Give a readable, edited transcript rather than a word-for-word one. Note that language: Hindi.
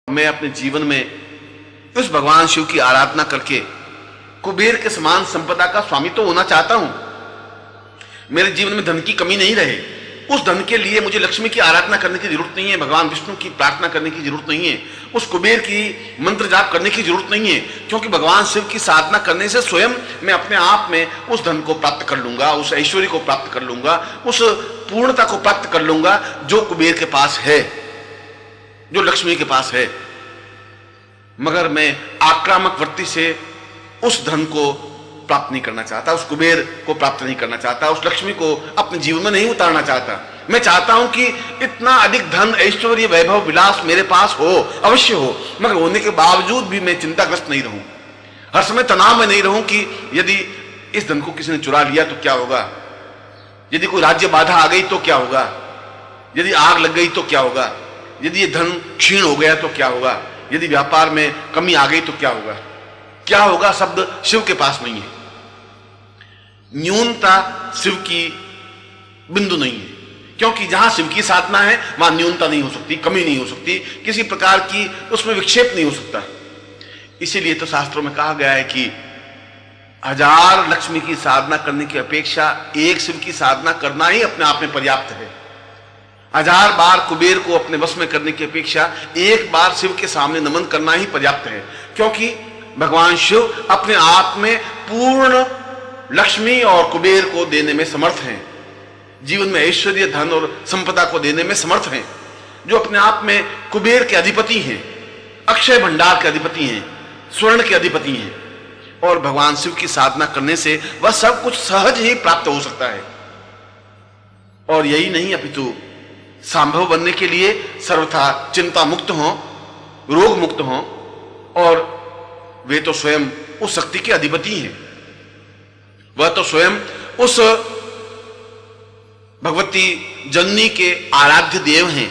मैं अपने जीवन में उस भगवान शिव की आराधना करके कुबेर के समान संपदा का स्वामी तो होना चाहता हूं। मेरे जीवन में धन की कमी नहीं रहे। उस धन के लिए मुझे लक्ष्मी की आराधना करने की जरूरत नहीं है, भगवान विष्णु की प्रार्थना करने की जरूरत नहीं है, उस कुबेर की मंत्र जाप करने की जरूरत नहीं है, क्योंकि भगवान शिव की साधना करने से स्वयं मैं अपने आप में उस धन को प्राप्त कर लूंगा, उस ऐश्वर्य को प्राप्त कर लूंगा, उस पूर्णता को प्राप्त कर लूंगा जो कुबेर के पास है, जो लक्ष्मी के पास है। मगर मैं आक्रामक वृत्ति से उस धन को प्राप्त नहीं करना चाहता, उस कुबेर को प्राप्त नहीं करना चाहता, उस लक्ष्मी को अपने जीवन में नहीं उतारना चाहता। मैं चाहता हूं कि इतना अधिक धन, ऐश्वर्य, वैभव, विलास मेरे पास हो, अवश्य हो, मगर होने के बावजूद भी मैं चिंताग्रस्त नहीं रहूं, हर समय तनाव में नहीं रहूं कि यदि इस धन को किसी ने चुरा लिया तो क्या होगा, यदि कोई राज्य बाधा आ गई तो क्या होगा, यदि आग लग गई तो क्या होगा, यदि ये धन क्षीण हो गया तो क्या होगा, यदि व्यापार में कमी आ गई तो क्या होगा। क्या होगा शब्द शिव के पास नहीं है। न्यूनता शिव की बिंदु नहीं है, क्योंकि जहां शिव की साधना है वहां न्यूनता नहीं हो सकती, कमी नहीं हो सकती, किसी प्रकार की उसमें विक्षेप नहीं हो सकता। इसीलिए तो शास्त्रों में कहा गया है कि 1000 लक्ष्मी की साधना करने की अपेक्षा एक शिव की साधना करना ही अपने आप में पर्याप्त है। 1000 बार कुबेर को अपने वश में करने की अपेक्षा एक बार शिव के सामने नमन करना ही पर्याप्त है, क्योंकि भगवान शिव अपने आप में पूर्ण लक्ष्मी और कुबेर को देने में समर्थ हैं, जीवन में ऐश्वर्य, धन और संपदा को देने में समर्थ हैं, जो अपने आप में कुबेर के अधिपति हैं, अक्षय भंडार के अधिपति हैं, स्वर्ण के अधिपति हैं। और भगवान शिव की साधना करने से वह सब कुछ सहज ही प्राप्त हो सकता है। और यही नहीं अपितु संभव बनने के लिए सर्वथा चिंता मुक्त हो, रोग मुक्त हो, और वे तो स्वयं उस शक्ति के अधिपति हैं, वह तो स्वयं उस भगवती जननी के आराध्य देव हैं।